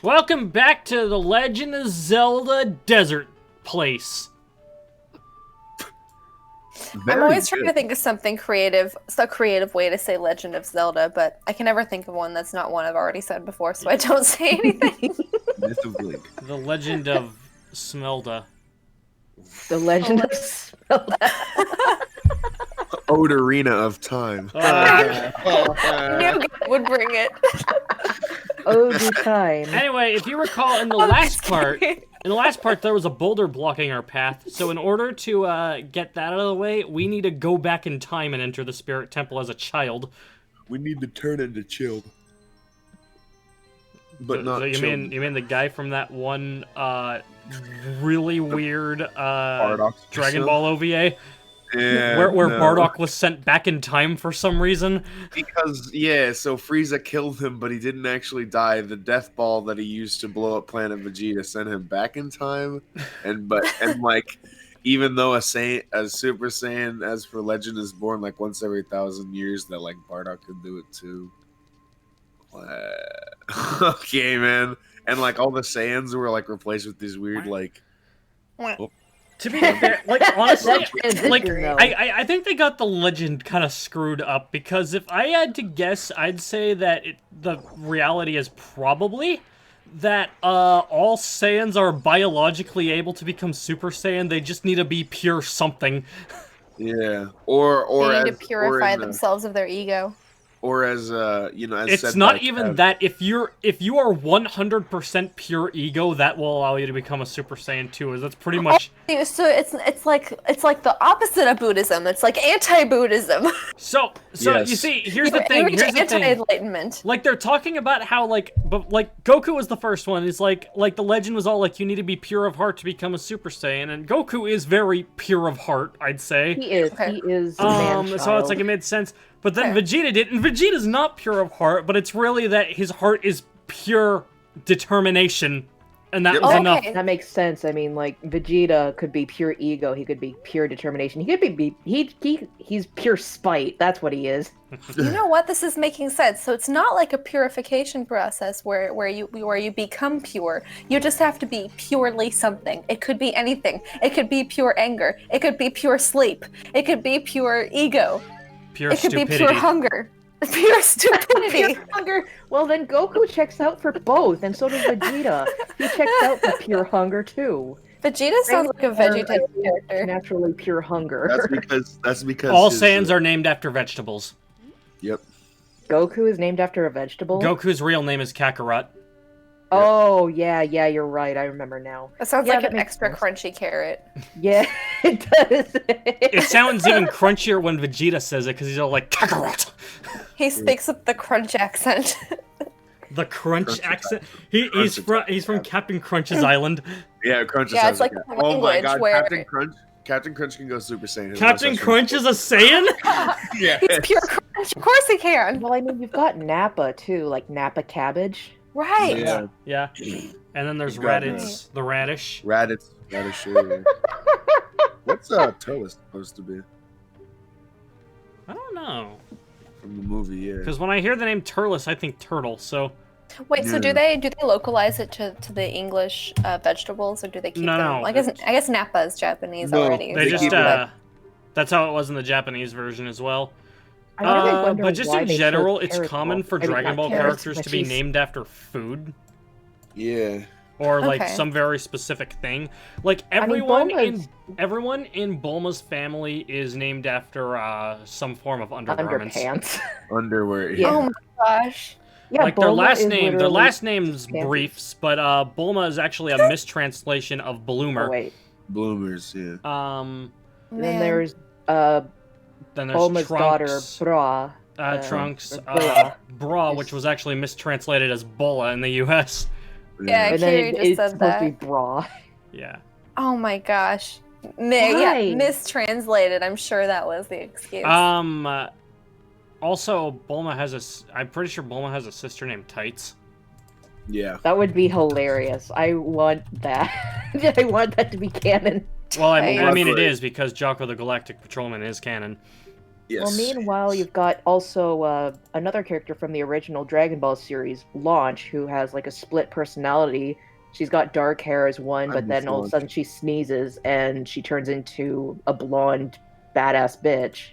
Welcome back to the Legend of Zelda Desert Place. I'm always trying to think of something creative, a creative way to say Legend of Zelda, but I can never think of one that's not one I've already said before, so I don't say anything. Myth of Link. The Legend of Smelda. The Legend of Zelda. Ocarina of Time. I knew God would bring it. Oh, the time. Anyway, if you recall, in the last part, there was a boulder blocking our path. So in order to get that out of the way, we need to go back in time and enter the Spirit Temple as a child. We need to turn into Chilled. But not so you Chilled. mean the guy from that one really weird Dragon Ball OVA? Yeah, where no. Bardock was sent back in time for some reason? Because, so Frieza killed him, but he didn't actually die. The death ball that he used to blow up Planet Vegeta sent him back in time. And even though a Super Saiyan, as for Legend, is born like once every 1,000 years, that like Bardock could do it too. Okay, man. And like all the Saiyans were like replaced with these weird like... To be fair, like honestly, like though. I think they got the legend kind of screwed up, because if I had to guess, I'd say that the reality is probably that all Saiyans are biologically able to become Super Saiyan. They just need to be pure something. Yeah, or They need to purify themselves of their ego. Or as as it's said not by even Kev. that. If you are 100% pure ego, that will allow you to become a Super Saiyan 2. That's pretty much. So it's like the opposite of Buddhism. It's like anti-Buddhism. So Yes. you see, here's the thing. Here's the thing. Anti-enlightenment. Like they're talking about how but Goku was the first one. It's like the legend was all like you need to be pure of heart to become a Super Saiyan, and Goku is very pure of heart, I'd say. He is. Okay. He is. A man-child. So it's like it made sense. But then Okay. Vegeta did, and Vegeta's not pure of heart, but it's really that his heart is pure determination, and that Yep. was Okay. enough. That makes sense. I mean, like Vegeta could be pure ego. He could be pure determination. He could be he's pure spite. That's what he is. You know what? This is making sense. So it's not like a purification process where you become pure. You just have to be purely something. It could be anything. It could be pure anger. It could be pure sleep. It could be pure ego. Pure It could stupidity. be pure hunger. Pure stupidity. Pure hunger. Well, then Goku checks out for both, and so does Vegeta. He checks out for pure hunger too. Vegeta sounds like a veggie type character. Naturally pure hunger. That's because All his, Saiyans are named after vegetables. Yep. Goku is named after a vegetable. Goku's real name is Kakarot. Oh yeah, you're right. I remember now. That sounds Yeah, like that an makes extra sense. crunchy carrot. Yeah, it does. It sounds even crunchier when Vegeta says it, because he's all like, Kakarot! He speaks with the crunch accent. The crunch Crunch accent. Crunch He's from Captain Crunch's island. Yeah, Crunch is Yeah, it's like like that. the Oh my language god, where- Captain Crunch can go Super Saiyan. There's Captain no such Crunch is a Saiyan? Yeah. He's pure crunch. Of course he can. Well, I mean, you've got Nappa too, like Nappa cabbage. Right. Yeah. Yeah. And then there's You've got Raditz, the radish. Radish, yeah. What's Turles supposed to be I don't know. from the movie? Yeah. Because when I hear the name Turles, I think turtle, so... Wait, so Yeah. do they localize it to the English vegetables, or do they keep No, them? no, I guess Nappa is Japanese No, already. They They just, keep it that's how it was in the Japanese version as well. I really wonder But just why in they chose general, it's carrots common all- for I mean, Dragon not Ball carrots, characters but to be cheese. named after food. Yeah. Or like Okay. some very specific thing. Like I mean, everyone Bulma's everyone in Bulma's family is named after some form of undergarments. underpants. Underwear. Yeah. Oh my gosh. Yeah, Like their Bulma last is name, their literally last name's fancy. Briefs, but Bulma is actually a mistranslation of Bloomer. Oh, wait. Bloomers. Yeah. And then Man. there's Then there's Bulma's daughter, Trunks, Bra. Trunks, Bra. Bra, which was actually mistranslated as Bulla in the U.S. Yeah, And then Kiri just it's said supposed to be that. Bra. Yeah. Oh my gosh. Why? Yeah, mistranslated. I'm sure that was the excuse. Also, Bulma has I'm pretty sure Bulma has a sister named Tights. Yeah. That would be hilarious. I want that. I want that to be canon. Well, I Hey. mean it is, because Jocko the Galactic Patrolman is canon. Yes. Well, meanwhile, you've got also another character from the original Dragon Ball series, Launch, who has like a split personality. She's got dark hair as one, I but miss then all of a Launch. sudden she sneezes and she turns into a blonde badass bitch.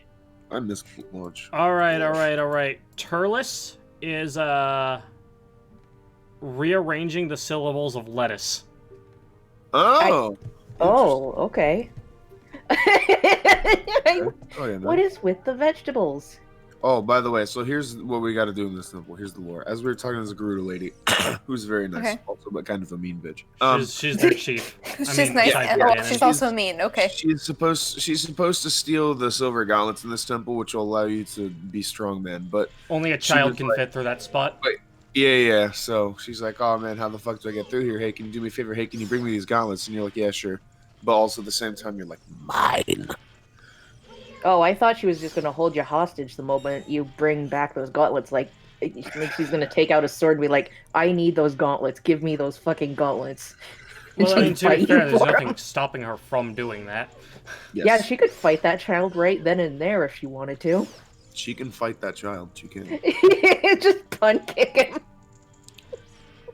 I miss Launch. All right. Turles is rearranging the syllables of lettuce. Oh. Oh, okay. Oh, yeah, What man. is with the vegetables? Oh, by the way, so here's what we got to do in this temple. Here's the lore. As we were talking to this Gerudo lady, who's very nice, Okay. also, but kind of a mean bitch. She's their chief. She's nice. yeah, And, yeah, she's she's- also mean. Okay. She's supposed to steal the silver gauntlets in this temple, which will allow you to be strongman. But Only a She child was can like- fit through that spot. yeah. So she's like, "Oh man, how the fuck do I get through here? Hey, can you do me a favor? Hey, can you bring me these gauntlets?" And you're like, "Yeah, sure." But also at the same time, you're like, "Mine." Oh, I thought she was just gonna hold you hostage the moment you bring back those gauntlets. Like she's gonna take out a sword and be like, "I need those gauntlets. Give me those fucking gauntlets." And Well, I she'd mean, to fight be you fair, there's for nothing 'em. stopping her from doing that. Yes. Yeah, she could fight that child right then and there if she wanted to. She can fight that child. She can. Just punt kick him.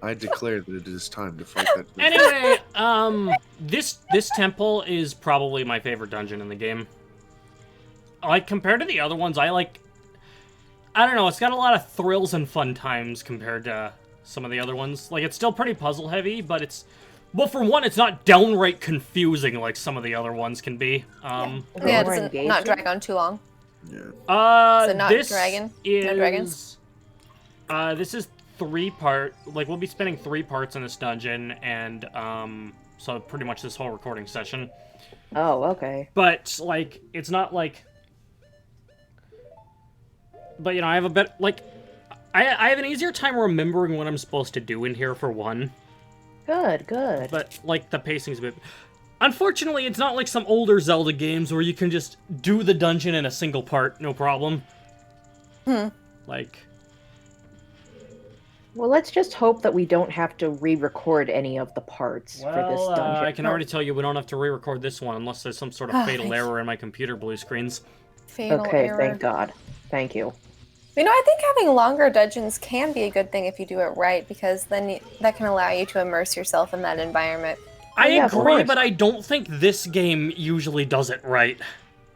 I declare that it is time to fight that. Anyway, this temple is probably my favorite dungeon in the game. Like, compared to the other ones, I don't know, it's got a lot of thrills and fun times compared to some of the other ones. Like, it's still pretty puzzle heavy, but well, for one, it's not downright confusing like some of the other ones can be. Yeah, it More doesn't engaging? not drag on too long. Yeah. So not this dragon? is... No dragons? This is 3-part. Like, we'll be spending 3 parts in this dungeon, and, so pretty much this whole recording session. Oh, okay. But, like, it's not like... But, you know, I have a bit, like... I have an easier time remembering what I'm supposed to do in here, for one. Good. But, like, the pacing's a bit... Unfortunately, it's not like some older Zelda games where you can just do the dungeon in a single part, no problem. Like... Well, let's just hope that we don't have to re-record any of the parts for this Well, dungeon. I can already tell you we don't have to re-record this one unless there's some sort of fatal Thank error in my computer blue screens. Fatal Okay, error. thank God. Thank you. You know, I think having longer dungeons can be a good thing if you do it right, because then that can allow you to immerse yourself in that environment. I yeah, of agree, course. but I don't think this game usually does it right.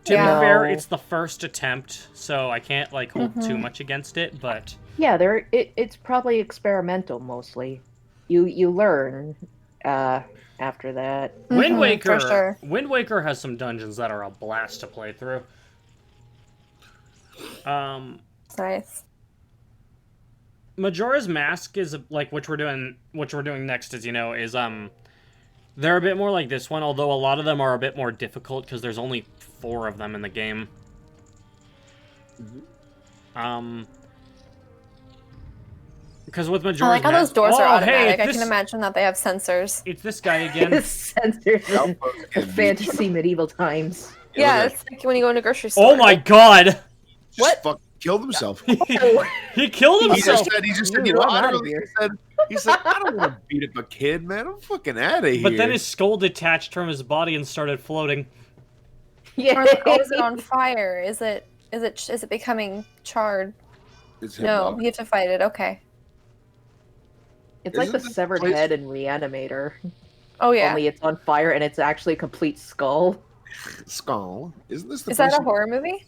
To Yeah. be fair, No. it's the first attempt, so I can't, like, hold too much against it, but... Yeah, it's probably experimental mostly. You learn after that. Wind Mhm, Waker! for sure. Wind Waker has some dungeons that are a blast to play through. It's nice. Majora's Mask is, like, which we're doing next, as you know, is, they're a bit more like this one, although a lot of them are a bit more difficult, because there's only 4 of them in the game. Because with Majora's I like how those Mask... doors are Oh, hey, automatic. I it's can this- imagine that they have sensors. It's this guy again. Sensors in fantasy medieval times. Yeah, look it's like when you go into a grocery store. Oh my god! Just What? fucking killed himself. He killed He himself! just said, You you know, run I out don't of really, here. he said, I don't want to beat up a kid, man. I'm fucking out of here. But then his skull detached from his body and started floating. Yeah. Or is it on fire? Is it becoming charred? It's No, him, you have to fight it. Okay. It's like the Isn't this severed place- head in Reanimator. Oh yeah. Only it's on fire and it's actually a complete skull. Skull. Isn't this the Is that a person- horror movie?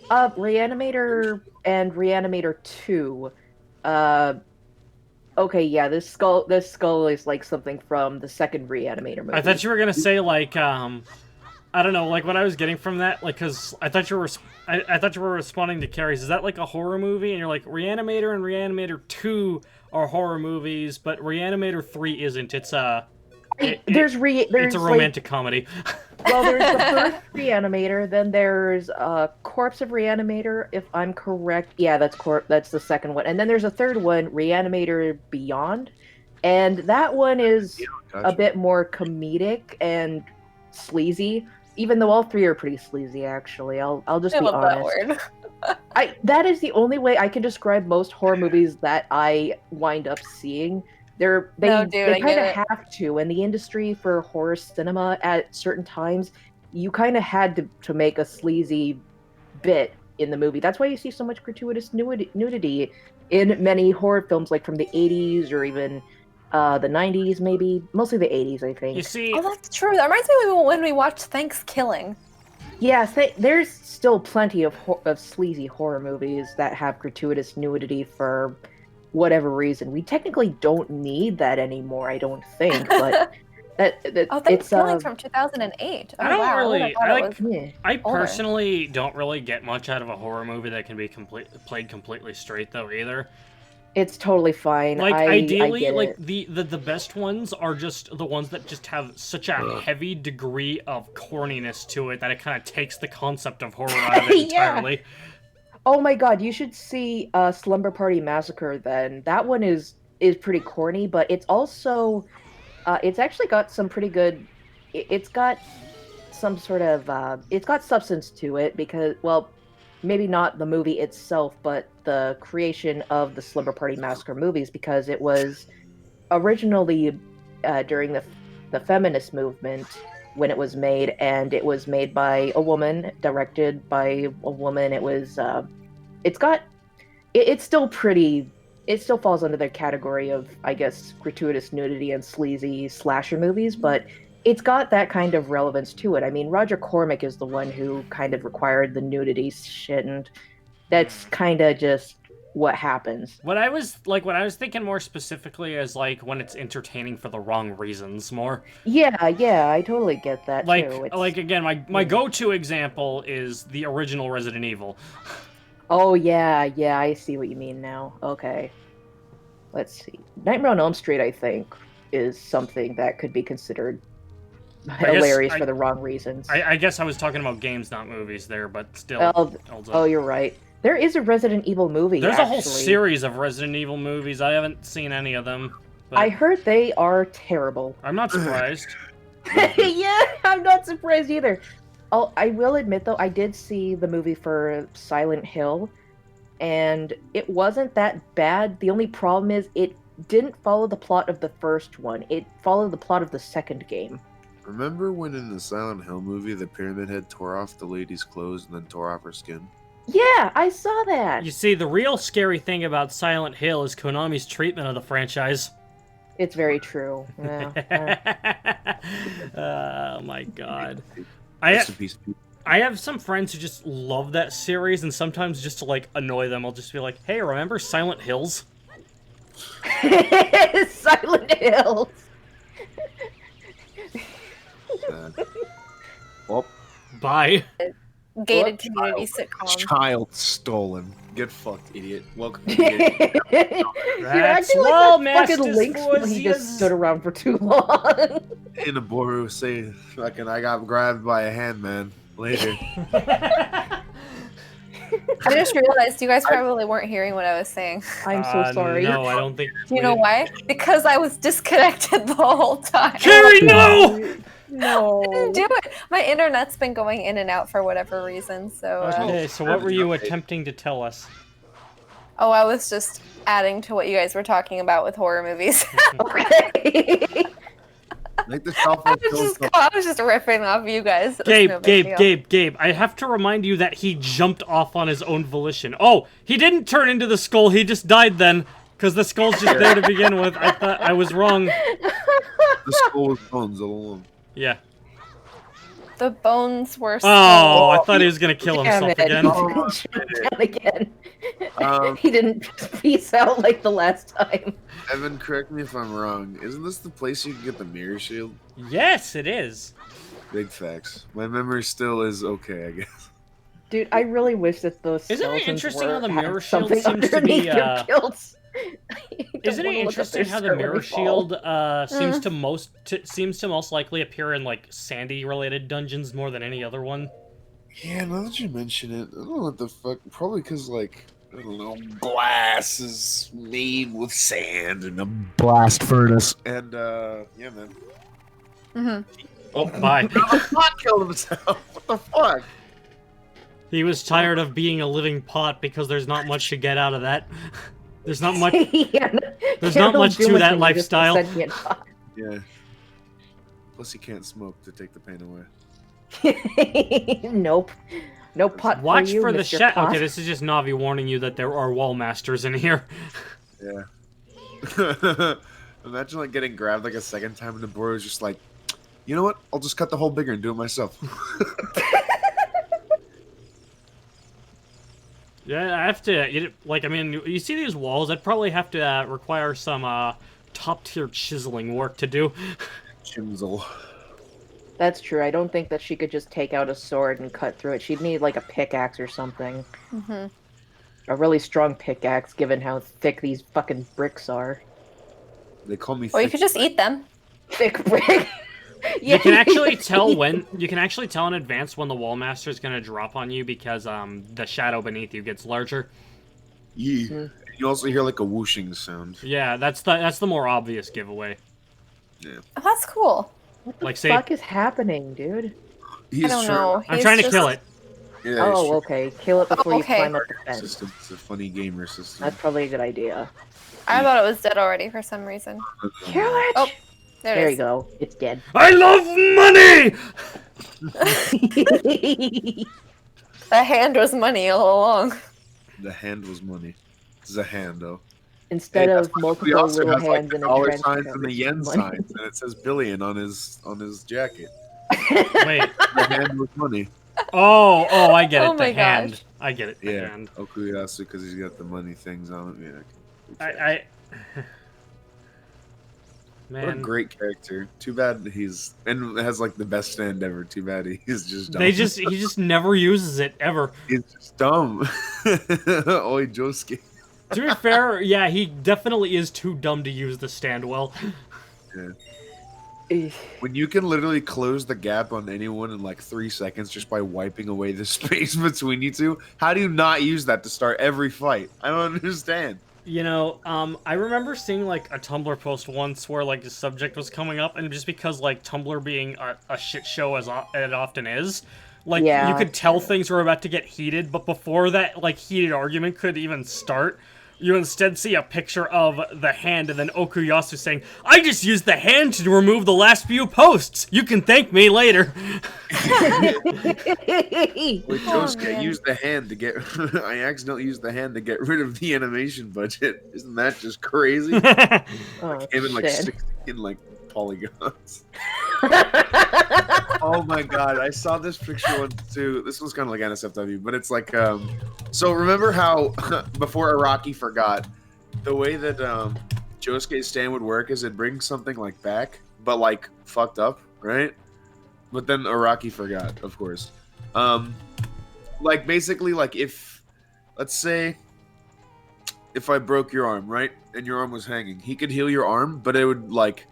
Reanimator and Reanimator 2. Okay, yeah, this skull is like something from the second Reanimator movie. I thought you were gonna say, like, I don't know, like, what I was getting from that, like, because I thought you were, I thought you were responding to Carrie's. Is that, like, a horror movie? And you're like, Reanimator and Reanimator 2 are horror movies, but Reanimator 3 isn't. It's a... There's It's a romantic comedy. Well, there's the first Reanimator, then there's Corpse of Reanimator, if I'm correct. Yeah, that's the second one. And then there's a third one, Reanimator Beyond. And that one is Gotcha. a bit more comedic and sleazy, even though all 3 are pretty sleazy, actually. I'll just I be love honest. that word. That is the only way I can describe most horror movies that I wind up seeing. They No, dude, I kind get of it. have to. In the industry for horror cinema, at certain times, you kind of had to make a sleazy bit in the movie. That's why you see so much gratuitous nudity in many horror films, like from the 80s or even the 90s, maybe. Mostly the 80s, I think. You see, Oh, that's true. That reminds me of when we watched Thanksgiving. Yes, there's still plenty of sleazy horror movies that have gratuitous nudity for whatever reason. We technically don't need that anymore, I don't think, but Oh, it's Thanksgiving's from 2008. Oh, I don't wow. really. thought I it like. was yeah. I older. personally don't really get much out of a horror movie that can be played completely straight though either. It's totally fine. Like I ideally, get like it. the best ones are just the ones that just have such a heavy degree of corniness to it that it kind of takes the concept of horror out of it Yeah. entirely. Oh my god, you should see Slumber Party Massacre then. That one is pretty corny, but it's also it's actually got some pretty good it's got some sort of it's got substance to it because, well, maybe not the movie itself, but the creation of the Slumber Party Massacre movies, because it was originally during the feminist movement when it was made, and it was made by a woman, directed by a woman. It was it's still pretty. It still falls under the category of, I guess, gratuitous nudity and sleazy slasher movies, but it's got that kind of relevance to it. I mean, Roger Cormick is the one who kind of required the nudity shit, and that's kind of just what happens. What I was thinking more specifically is like when it's entertaining for the wrong reasons more. Yeah, I totally get that Like too. like again, my go-to example is the original Resident Evil. Oh yeah, I see what you mean now. Okay. Let's see. Nightmare on Elm Street, I think, is something that could be considered hilarious for the wrong reasons. I guess I was talking about games, not movies there, but still. Oh, you're right. There is a Resident Evil movie. There's actually. a whole series of Resident Evil movies. I haven't seen any of them. But I heard they are terrible. I'm not surprised. Yeah, I'm not surprised either. I will admit, though, I did see the movie for Silent Hill, and it wasn't that bad. The only problem is it didn't follow the plot of the first one. It followed the plot of the second game. Remember when in the Silent Hill movie the Pyramid Head tore off the lady's clothes and then tore off her skin? Yeah, I saw that. You see, the real scary thing about Silent Hill is Konami's treatment of the franchise. It's very true. Yeah. Oh my god. I have some friends who just love that series, and sometimes just to like annoy them, I'll just be like, "Hey, remember Silent Hills?" Silent Hills. Well, Bye. Gated community sitcom. child stolen. Get fucked, idiot. Welcome to the You're That's acting all, like that fucking Masters Lynx when he just stood around for too long. in a Boru say, fucking, I got grabbed by a hand, man. Later. I just realized you guys probably weren't hearing what I was saying. I'm so sorry. No, I don't think. Do you know why? Because I was disconnected the whole time. Carrie, no! No. I didn't do it. My internet's been going in and out for whatever reason. So. Okay, so what were you attempting to tell us? Oh, I was just adding to what you guys were talking about with horror movies. Okay. Like the cell phone I was just riffing off you guys. Gabe, I have to remind you that he jumped off on his own volition. Oh, he didn't turn into the skull, he just died then. Because the skull's just there to begin with. I thought I was wrong. The skull was bones all along. Yeah. The bones were. Oh, I thought he was gonna kill Damn himself it. again. Oh, Down again. Um, He didn't peace out like the last time. Evan, correct me if I'm wrong. Isn't this the place you can get the mirror shield? Yes, it is. Big facts. My memory still is okay, I guess. Dude, I really wish that those Isn't it skeletons interesting how the had mirror shield something seems to underneath be, their kilts? Isn't it interesting how the mirror shield seems to most likely appear in like sandy related dungeons more than any other one? Yeah, now that you mention it, I don't know what the fuck. Probably because, like, I don't know, glass is made with sand and a blast furnace. And, yeah, man. Mm-hmm. Oh, bye. Pot killed himself. What the fuck? He was tired of being a living pot because there's not much to get out of that. There's not much. Yeah, There's not much to that lifestyle. Yeah. Plus, he can't smoke to take the pain away. Nope. No pot Watch for you, for the Mr. shadow. Pot. Okay, this is just Navi warning you that there are wall masters in here. Yeah. Imagine like getting grabbed like a second time and the boy was just like, you know what? I'll just cut the hole bigger and do it myself. Yeah, I have to. Like, I mean, you see these walls? I'd probably have to require some top tier chiseling work to do. Chisel. That's true. I don't think that she could just take out a sword and cut through it. She'd need like a pickaxe or something. Mm-hmm. A really strong pickaxe, given how thick these fucking bricks are. They call me. Or you thick could just eat them. Thick brick. You can actually tell when you can actually tell in advance when the wall master is gonna drop on you because the shadow beneath you gets larger. Yeah. Mm. You also hear like a whooshing sound. Yeah, that's the more obvious giveaway. Yeah. Oh, that's cool. What the Like, say- fuck is happening, dude? He's I don't know. I'm He's trying to just- kill it. Yeah, Oh, okay. Kill it before okay. you climb up the fence. System. It's a funny gamer system. That's probably a good idea. I thought it was dead already for some reason. Kill it! Oh, there There it you is. go. It's dead. I love money. The hand was money all along. The hand was money. It's a hand though. Instead Hey, of that's what multiple he also little has, like, hands the in a dollar trench signs coat, and the it's yen money. signs, and it says billion on his jacket. Wait. The hand was money. Oh, I get it. Oh the my hand. gosh. I get it. The Yeah, hand. Okuyasu because he's got the money things on it. Yeah. I What a Man, great character. Too bad he's and has like the best stand ever. Too bad he's just dumb. he just never uses it ever. He's just dumb. Oi, Josuke. To be fair, yeah, he definitely is too dumb to use the stand well. When you can literally close the gap on anyone in like 3 seconds just by wiping away the space between you two, how do you not use that to start every fight? I don't understand. You know, I remember seeing like a Tumblr post once where like the subject was coming up, and just because like Tumblr being a shit show as it often is, like Yeah. you could tell things were about to get heated, but before that like heated argument could even start, you instead see a picture of the hand and then Okuyasu saying, "I just used the hand to remove the last few posts. You can thank me later." Wait, Oh, Josuke man. used the hand to get. I accidentally used the hand to get rid of the animation budget. Isn't that just crazy? Oh, Came in like shit. 16 like polygons. Oh my god, I saw this picture once too. This was kind of like NSFW, but it's like so remember how before Araki forgot, the way that Josuke's stand would work is it brings something like back, but like fucked up, right? But then Araki forgot, of course. Like basically like if let's say if I broke your arm, right? And your arm was hanging, he could heal your arm, but it would like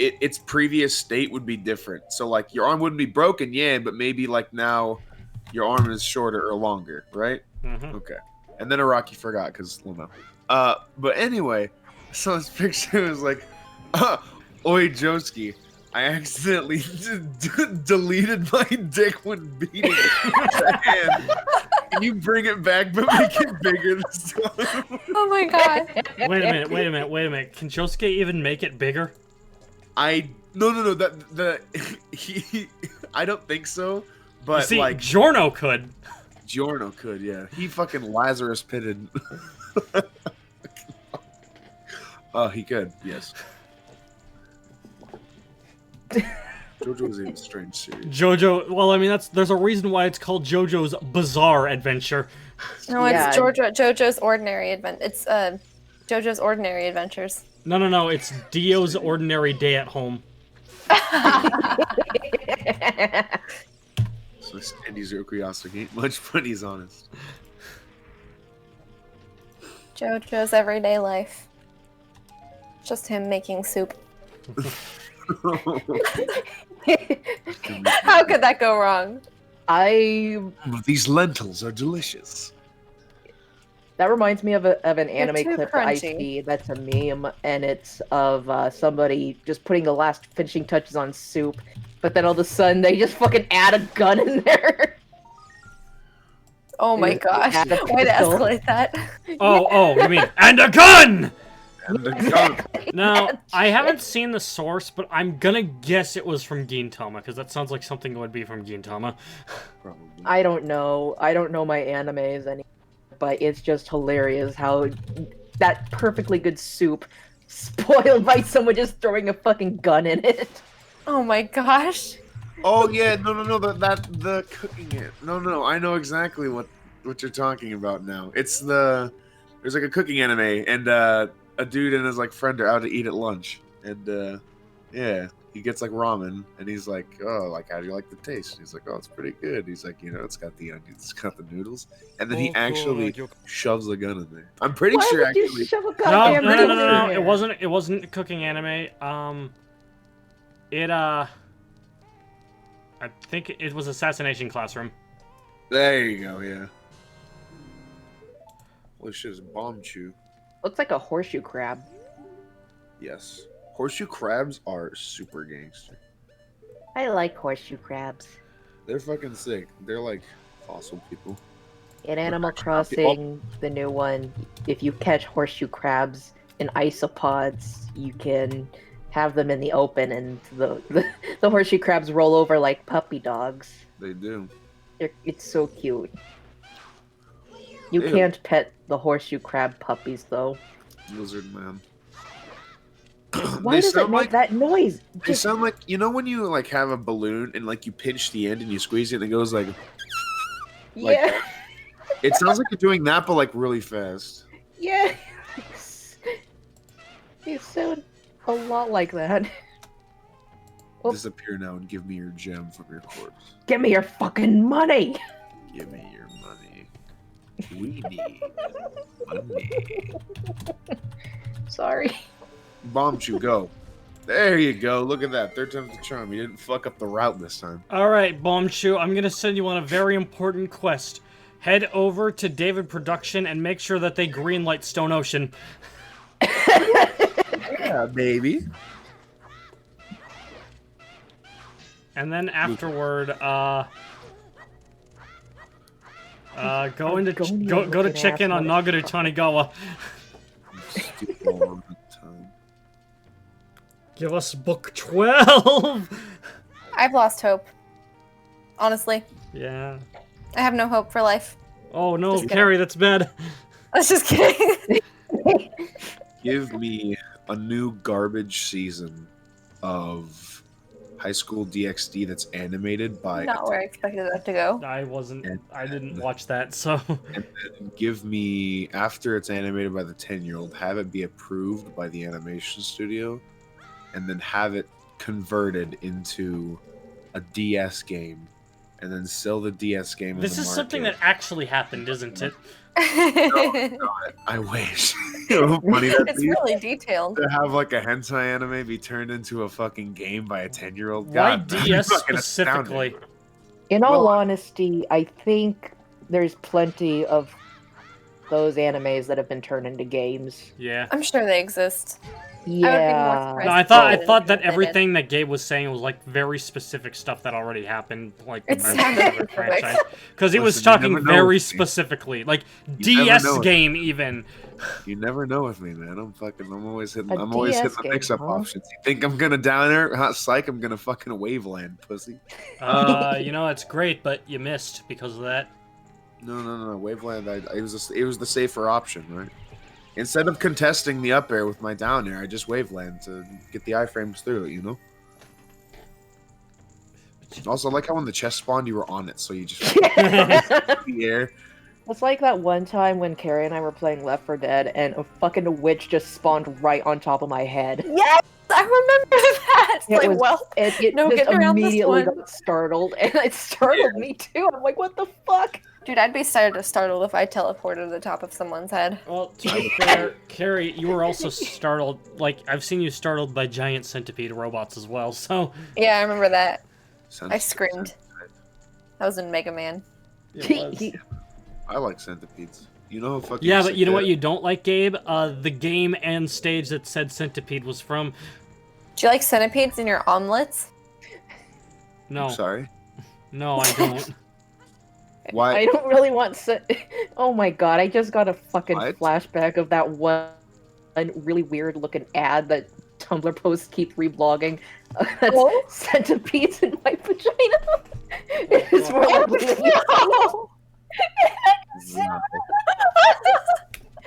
its previous state would be different. So like your arm wouldn't be broken, yeah, but maybe like now your arm is shorter or longer, right? Mhm. Okay. And then Araki forgot because well no. But anyway, so this picture was like, oi Josuke, I accidentally deleted my dick when beating the hand. Can you bring it back but make it bigger this time? Oh my god. Wait a minute. Can Josuke even make it bigger? No. That I don't think so. But You see, like Giorno could. Giorno could, yeah. He fucking Lazarus pitted. Oh, he could, yes. JoJo is a strange series. JoJo. Well, I mean, there's a reason why it's called JoJo's Bizarre Adventure. No, Yeah. it's JoJo's Ordinary Advent. It's JoJo's Ordinary Adventures. No. It's Dio's Ordinary Day at Home. So Sandy's Okuyasu ain't much, but he's honest. JoJo's Everyday Life. Just him making soup. How could that go wrong? These lentils are delicious. That reminds me of an anime too clip that I crunchy. see that's a meme, and it's of somebody just putting the last finishing touches on soup, but then all of a sudden they just fucking add a gun in there. Oh my Yeah, gosh. add a Way to pistol. escalate that. Oh, you mean, and a gun! And the gun. Now, I haven't seen the source, but I'm gonna guess it was from Gintama, because that sounds like something that would be from Gintama. Probably. I don't know. I don't know my animes anymore, but it's just hilarious how that perfectly good soup spoiled by someone just throwing a fucking gun in it. Oh my gosh. Oh yeah, no, the cooking it. No, I know exactly what you're talking about now. It's there's like a cooking anime, and a dude and his like friend are out to eat at lunch, and yeah, he gets like ramen, and he's like, oh, like how do you like the taste? He's like, oh, it's pretty good. He's like, it's got the onions, it's got the noodles, and then he actually shoves a gun in there. I'm pretty Why sure would you actually. shove a No, goddamn no, no, gun no, in no, no. there? It wasn't a cooking anime. I think it was Assassination Classroom. There you go, yeah. Well, shit is bomb chew. Looks like a horseshoe crab. Yes. Horseshoe crabs are super gangster. I like horseshoe crabs. They're fucking sick. They're like fossil people. In Animal Crossing, the new one, if you catch horseshoe crabs in isopods, you can have them in the open, and the horseshoe crabs roll over like puppy dogs. They do. It's so cute. You Ew. can't pet the horseshoe crab puppies, though. Lizard man. Why does it make that noise? They sound like, when you like have a balloon and like you pinch the end and you squeeze it and it goes like Yeah. it sounds like you're doing that but like really fast. Yeah. You sound a lot like that. Oh. Disappear now and give me your gem from your corpse. Give me your fucking money! Give me your money. We need money. Sorry. Bomb chew, go. There you go. Look at that. Third time's the charm. You didn't fuck up the route this time. Alright, Bombshoe, I'm gonna send you on a very important quest. Head over to David Production and make sure that they greenlight Stone Ocean. Yeah, baby. And then afterward, go to check in on Nagaru Tanigawa. Stupid all the time. Give us book 12! I've lost hope. Honestly, Yeah. I have no hope for life. Oh no, Just kidding. Carrie, that's bad. I was just kidding. Give me a new garbage season of High School DxD that's animated by. Not where I expected that to go. I didn't watch that, so. And then give me, after it's animated by the 10-year-old, have it be approved by the animation studio, and then have it converted into a DS game, and then sell the DS game. In This the is something market. that actually happened, isn't it? I wish. You know how funny that'd It's be? really detailed. To have like a hentai anime be turned into a fucking game by a 10-year-old. Why God, that'd be DS fucking specifically? astounding. In all Well, honesty, I think there's plenty of those animes that have been turned into games. Yeah. I'm sure they exist. Yeah. surprised. No, I thought that everything that Gabe was saying was like very specific stuff that already happened, like It sounded franchise. Because he was Listen, you talking never know very with me. specifically, like You never know DS with game even. You never know with me, man. I'm always hitting. A I'm always hitting DS the game, mix-up huh? options. You think I'm gonna down there? Hot psych! I'm gonna fucking waveland, pussy. It's great, but you missed because of that. No. Waveland. It was the safer option, right? Instead of contesting the up air with my down air, I just waveland to get the iframes through it. You know. Also, I like how when the chest spawned, you were on it, so you just the air. It's like that one time when Carrie and I were playing Left 4 Dead and a fucking witch just spawned right on top of my head. Yes, I remember that. It Like, was- well, It No, just get around this immediately one. got startled, and it startled me too. I'm like, what the fuck? dude, I'd be startled if I teleported to the top of someone's head. Well, to be fair, Carrie, you were also startled. Like I've seen you startled by giant centipede robots as well. So Yeah, I remember that. Centipede, I screamed. That was in Mega Man. it was. I like centipedes. You know how fucking. Yeah, but sick you know what that- you don't like, Gabe? The game and stage that said centipede was from. Do you like centipedes in your omelets? No, I'm sorry. no, I don't. Why? I don't really want. Oh my god! I just got a fucking What? flashback of that one really weird looking ad that Tumblr posts keep reblogging. That's Oh. centipedes in my vagina. It's more like No.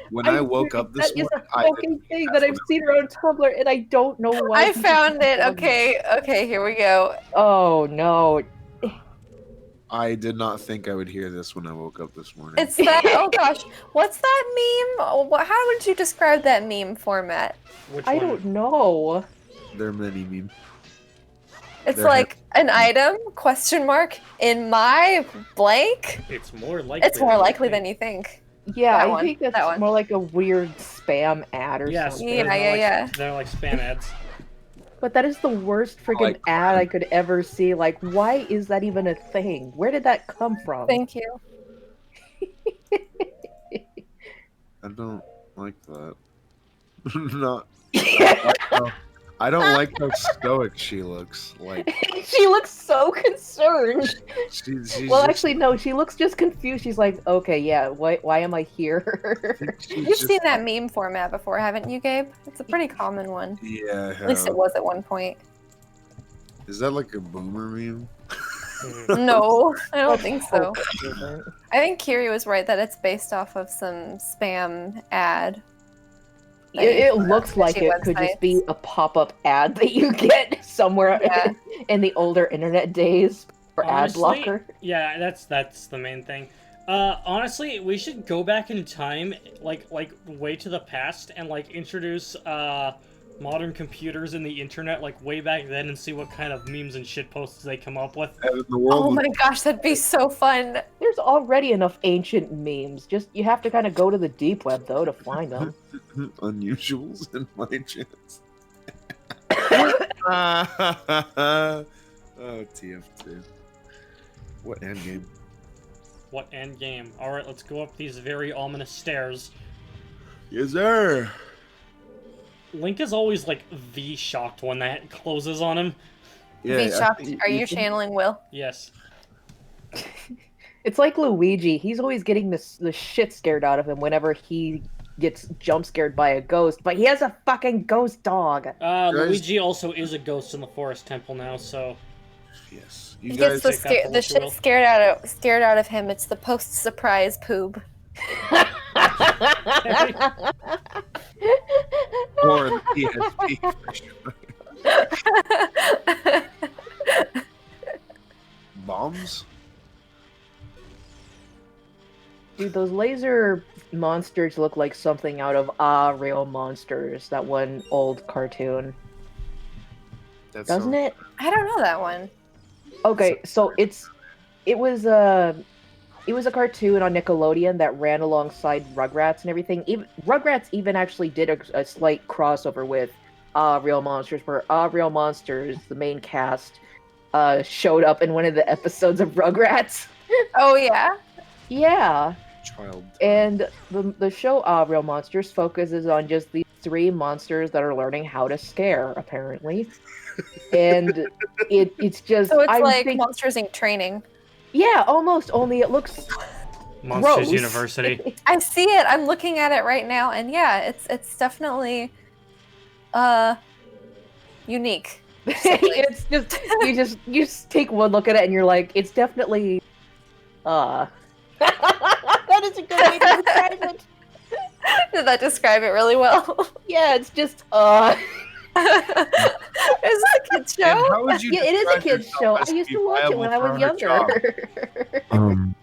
When I woke up this that is morning, a fucking thing that I've seen around Tumblr, and I don't know why. I found it. Okay, here we go. Oh no. I did not think I would hear this when I woke up this morning. It's that. Oh gosh, what's that meme? How would you describe that meme format? Which I one? don't know. There are many memes. It's There like an item question mark in my blank. It's more likely. It's more likely than you think. Yeah, That I one, think that's that one. more like a weird spam ad or Yes. something. Yeah. They're like spam ads. But that is the worst freaking like ad I could ever see. Like, why is that even a thing? Where did that come from? Thank you. I don't like that. Not. I don't like how stoic she looks. Like She looks so concerned. she's Well, just- actually, no. She looks just confused. She's like, "Okay, yeah. Why am I here?" she's You've just- seen that meme format before, haven't you, Gabe? It's a pretty common one. Yeah. At least it was at one point. Is that like a boomer meme? No, I don't think so. Different. I think Kiri was right that it's based off of some spam ad. It looks like Sketchy it could just be websites. a pop-up ad that you get somewhere Yeah. in the older internet days for ad Honestly, blocker. Yeah, that's the main thing. Honestly, we should go back in time, like way to the past, and like introduce modern computers and the internet like way back then, and see what kind of memes and shit posts they come up with. And the world Oh my gosh, that'd be so fun. There's already enough ancient memes. Just you have to kind of go to the deep web though to find them. unusuals in my chance. Oh, TF2. What endgame? What end game? All right, let's go up these very ominous stairs. Yes, sir. Link is always like the shocked when that closes on him. Yeah, Be I shocked. think Are you can- channeling Will? Yes. It's like Luigi. He's always getting the shit scared out of him whenever he gets jump scared by a ghost. But he has a fucking ghost dog. Luigi also is a ghost in the forest temple now, so Yes. He You gets guys. the, take that for the what you shit will. scared out of him. It's the post-surprise poob. Or the PSP for sure. Bombs? Dude, those laser monsters look like something out of Real Monsters, that one old cartoon. That's Doesn't it? I don't know that one. Okay, so it was a cartoon on Nickelodeon that ran alongside Rugrats and everything. Rugrats even actually did a slight crossover with Real Monsters, where Real Monsters, the main cast, showed up in one of the episodes of Rugrats. Oh yeah. Yeah, Child. and the show Real Monsters focuses on just these three monsters that are learning how to scare, apparently. And it's just So it's I like think, Monsters Inc. training. yeah, almost. Only it looks Monsters gross. University. I see it. I'm looking at it right now, and yeah, it's definitely unique. It's just you just take one look at it and you're like, it's definitely that is a good way to describe it. Did that describe it really well? Yeah, it's just Is this a kid's And show? how would you yeah, it is a describe kid's yourself show. as I used being to watch it viable when I for was her younger. job?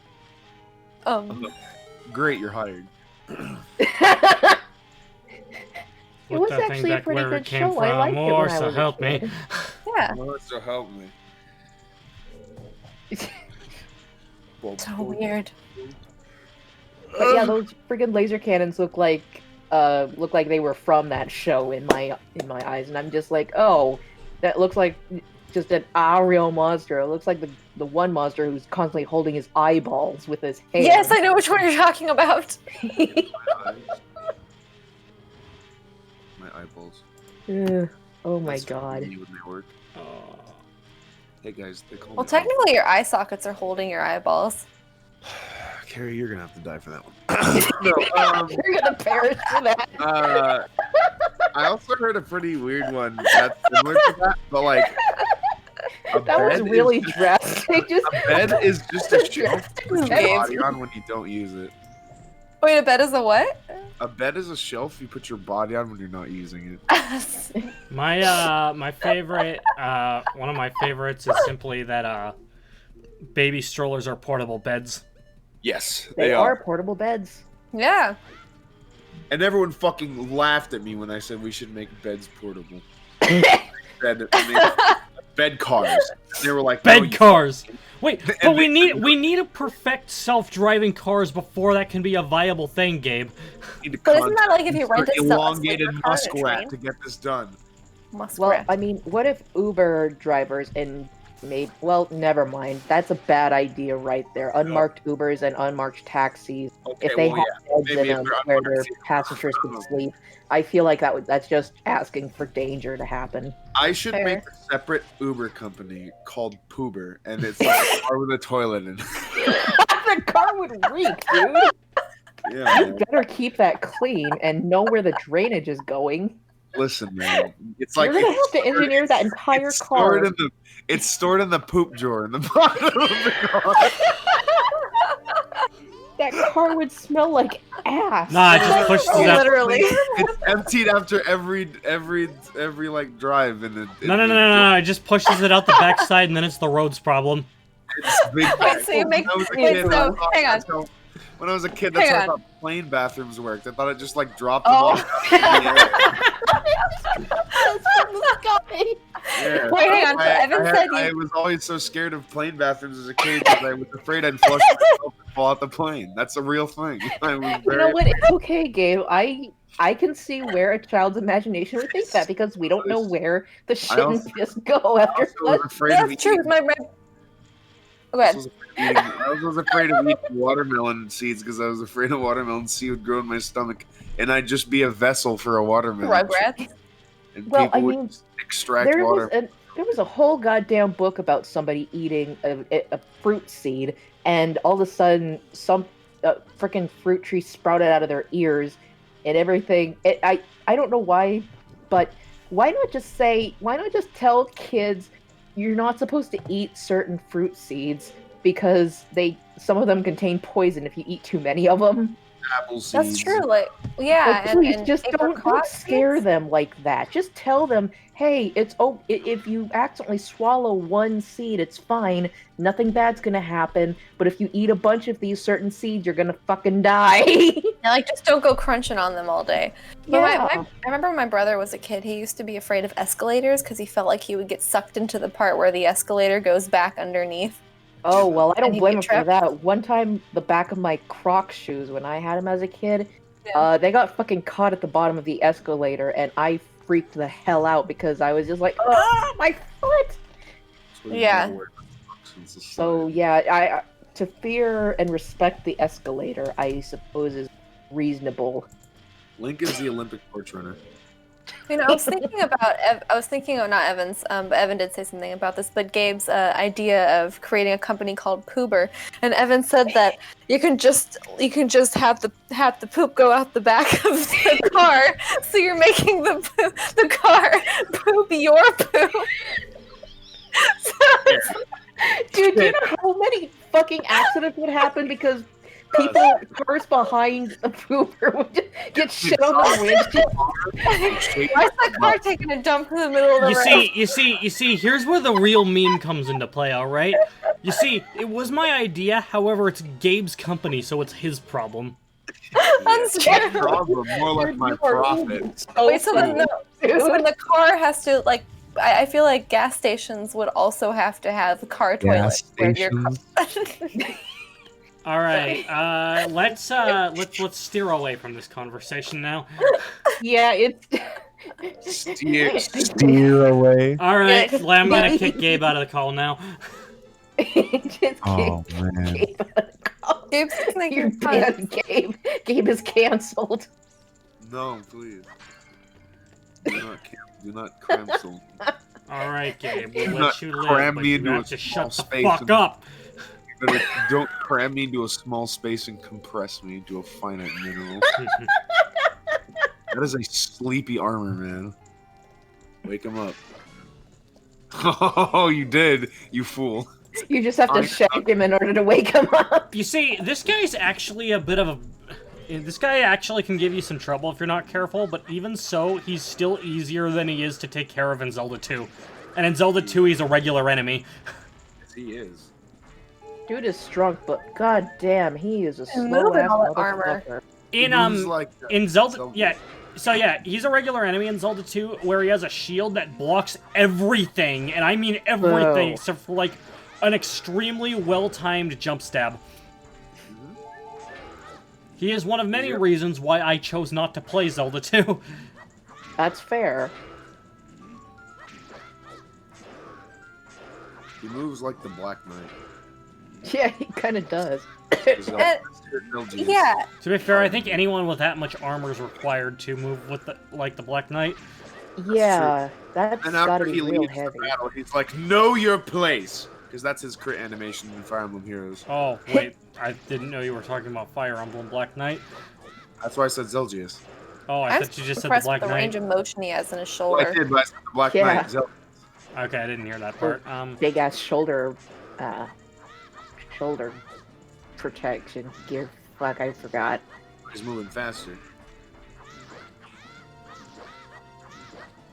Um, Great, you're hired. It Put was that thing actually a back pretty where good it came show. I from, liked it or when I so was a help me. kid. yeah. So help me. So weird. But yeah, those freaking laser cannons look like they were from that show in my eyes, and I'm just like, oh, that looks like just an real monster. It looks like the one monster who's constantly holding his eyeballs with his hands. Yes, I know which one you're talking about. My eyeballs. Oh my That's god. when they work. Hey guys, they call Well, me technically, your eye sockets are holding your eyeballs. Carrie, you're gonna have to die for that one. No, You're gonna perish for that. I also heard a pretty weird one that's similar to that, but like That was really drastic. Just a bed is just a shelf you put your Gabe. body on when you don't use it. Wait, a bed is a what? A bed is a shelf you put your body on when you're not using it. My favorite one of my favorites is simply that baby strollers are portable beds. Yes, they are portable beds. Yeah. And everyone fucking laughed at me when I said we should make beds portable. Bed cars. They were like Bed cars. Wait, And but they- we need to perfect self-driving cars before that can be a viable thing, Gabe. But isn't that like if you rent a elongated sleeper car on a muskrat train? to get this done? Well, I mean, what if Uber drivers and never mind. That's a bad idea right there. Unmarked Ubers and unmarked taxis. Okay, If they well, have beds maybe in if them they're where unmarked, their yeah. passengers can sleep, I feel like that's just asking for danger to happen. I should Fair. make a separate Uber company called Poober, and it's like a car with a toilet in it. The car would reek, dude. Yeah, You man. better keep that clean and know where the drainage is going. Listen, man. It's like You're gonna it's have to engineer that entire car. It's stored in the poop drawer in the bottom of the car. That car would smell like ass. Nah, I just pushed it out. Literally. It's emptied after every like drive, and No, it just pushes it out the backside, and then it's the road's problem. It's big. Wait, so you make- When I was a wait, kid, so, I thought hang on. that's how- When I was a kid, that's Hang how I on. thought plane bathrooms worked. I thought it just like dropped them Oh. off. Yeah. Yeah. Wait, hang on. So Evan said I you. was always so scared of plane bathrooms as a kid because I was afraid I'd flush myself and fall out the plane. That's a real thing. I was You very know what? It's okay, Gabe. I can see where a child's imagination would think that because we don't know where the shit and also- piss go after also was flush. afraid of That's true. eating- My. Go ahead. I was afraid of eating watermelon seeds because I was afraid a watermelon seed would grow in my stomach, and I'd just be a vessel for a watermelon. Rugrats. And Well, people I would mean, just extract There water. was a whole goddamn book about somebody eating a fruit seed, and all of a sudden, some freaking fruit tree sprouted out of their ears, and everything. I don't know why, but why not just tell kids you're not supposed to eat certain fruit seeds because some of them contain poison if you eat too many of them. Apple seeds. That's true. Like, yeah. But please, and just don't apricot scare seeds? them like that. Just tell them, hey, if you accidentally swallow one seed, it's fine. Nothing bad's gonna happen. But if you eat a bunch of these certain seeds, you're gonna fucking die. Yeah, like just don't go crunching on them all day. But Yeah. I remember when my brother was a kid, he used to be afraid of escalators because he felt like he would get sucked into the part where the escalator goes back underneath. Oh, well, I And don't he'd blame get him for trapped. that. One time, the back of my Crocs shoes, when I had them as a kid, Yeah. they got fucking caught at the bottom of the escalator, and I freaked the hell out because I was just like, oh, my foot! That's what you Yeah. gotta wear in society. So, yeah, I to fear and respect the escalator, I suppose is reasonable. Link is the Olympic torch runner. You know, I was thinking not Evan's, but Evan did say something about this, but Gabe's idea of creating a company called Poober, and Evan said that you can just have the poop go out the back of the car, so you're making the car poop your poop. Dude, do you know how many fucking accidents would happen because cars behind a pooper would just get shit on the windshield? Why is that car taking a dump in the middle of the road? You see, here's where the real meme comes into play, alright? You see, it was my idea, however, it's Gabe's company, so it's his problem. That's My true. problem, more like my profit. Wait, so then Dude. so then the car has to like. I feel like gas stations would also have to have car toilets. Where your Alright, let's steer away from this conversation now. Yeah, it's... Steer away. Alright, Yeah. I'm gonna kick Gabe out of the call now. Just Oh man. Gabe. Gabe's like You're banned, Gabe. Gabe is canceled. No, please. Do not cancel. Alright, Gabe, we'll Do let not you live, cram but me you into have a to small shut the space fuck and- up! Don't cram me into a small space and compress me into a finite mineral. That is a sleepy armor, man. Wake him up. Oh, you did, you fool. You just have to shake him in order to wake him up. You see, this guy's actually a bit of a... This guy actually can give you some trouble if you're not careful, but even so, he's still easier than he is to take care of in Zelda 2. And in Zelda 2, he's a regular enemy. Yes, he is. Dude is strong, but god damn, he is a And slow moving ass all that armor. motherfucker. In moves like, in Zelda, yeah. So yeah, he's a regular enemy in Zelda 2, where he has a shield that blocks everything, and I mean everything, Whoa. except for like an extremely well-timed jump stab. He is one of many reasons why I chose not to play Zelda 2. That's fair. He moves like the Black Knight. Yeah, he kind of does. Yeah. To be fair, I think anyone with that much armor is required to move with the Black Knight. Yeah, that's And gotta after be he real leaves the heavy. battle, he's like, "Know your place," because that's his crit animation in Fire Emblem Heroes. Oh, wait, I didn't know you were talking about Fire Emblem Black Knight. That's why I said Zelgius. Oh, I I'm thought you just said the impressed Black with the Knight. range of motion he has in his Well, I shoulder. did, but I said the Black Yeah. Knight. Zelgius. Okay, I didn't hear that part. Big ass shoulder protection gear. Fuck, I forgot. He's moving faster.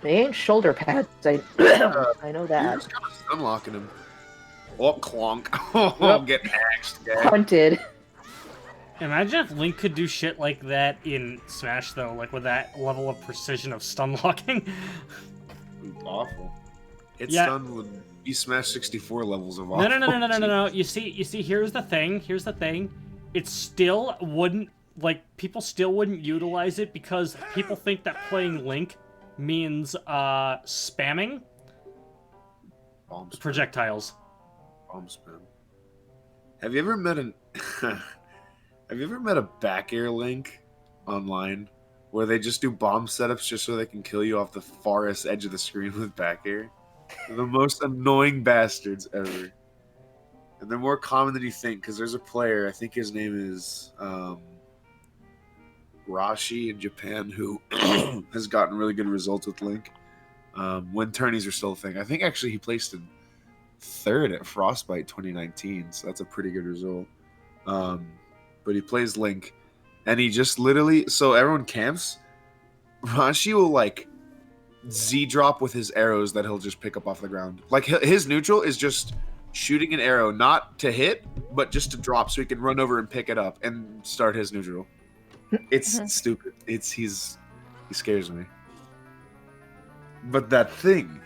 They ain't shoulder pads. I know You're that. just kind of unlocking him. Oh, clonk. Oh, Yep. get axed, guy. Hunted. Imagine if Link could do shit like that in Smash, though, like with that level of precision of stun locking. Awful. Its Yeah. stun would be Smash 64 levels of awful. No. You see, here's the thing. It still wouldn't, like, people still wouldn't utilize it because people think that playing Link means, spamming Bomb spam. projectiles. Bomb spam. Have you ever met Have you ever met a back air Link online where they just do bomb setups just so they can kill you off the farthest edge of the screen with back air? They're the most annoying bastards ever. And they're more common than you think because there's a player, I think his name is Rashi in Japan, who has gotten really good results with Link when tourneys are still a thing. I think actually he placed in third at Frostbite 2019, so that's a pretty good result. But he plays Link, and he just literally, so everyone camps. Rashi will like Z-drop with his arrows that he'll just pick up off the ground. Like his neutral is just shooting an arrow, not to hit, but just to drop so he can run over and pick it up and start his neutral. It's stupid. He scares me. But that thing,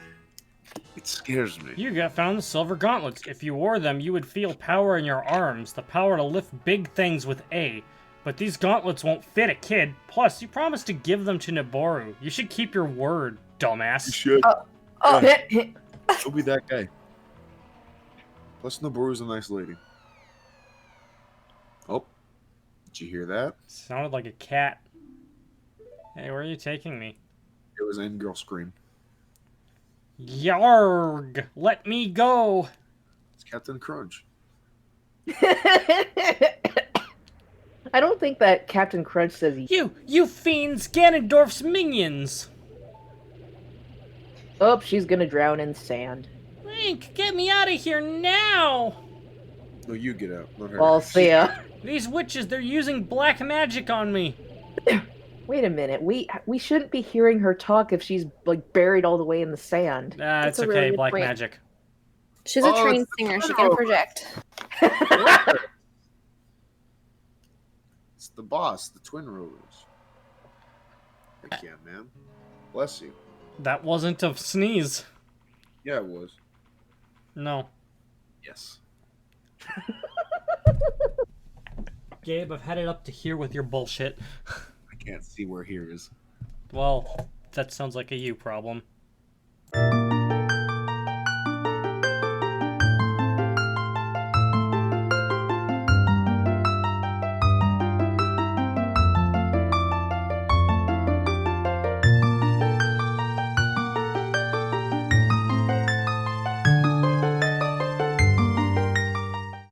it scares me. You got found the silver gauntlets. If you wore them, you would feel power in your arms, the power to lift big things with A. But these gauntlets won't fit a kid. Plus, you promised to give them to Naboru. You should keep your word, You dumbass. should. Oh, She'll be that guy. Plus, Noboru's a nice lady. Oh, did you hear that? Sounded like a cat. Hey, where are you taking me? It was an girl scream. Yarg! Let me go! It's Captain Crunch. I don't think that Captain Crunch says he... You fiends! Ganondorf's minions! Oh, she's gonna drown in sand. Link, get me out of here now! No, you get out, not her. Well, see ya. These witches, they're using black magic on me! Wait a minute. We shouldn't be hearing her talk if she's like buried all the way in the sand. It's That's a okay, really good black point. magic. she's a Oh, trained it's the singer. She turtle. can project. It's the boss, the Twin Rulers. Heck yeah, man. Bless you. That wasn't a sneeze. Yeah, it was. No. Yes. Gabe, I've had it up to here with your bullshit. I can't see where here is. Well, that sounds like a you problem.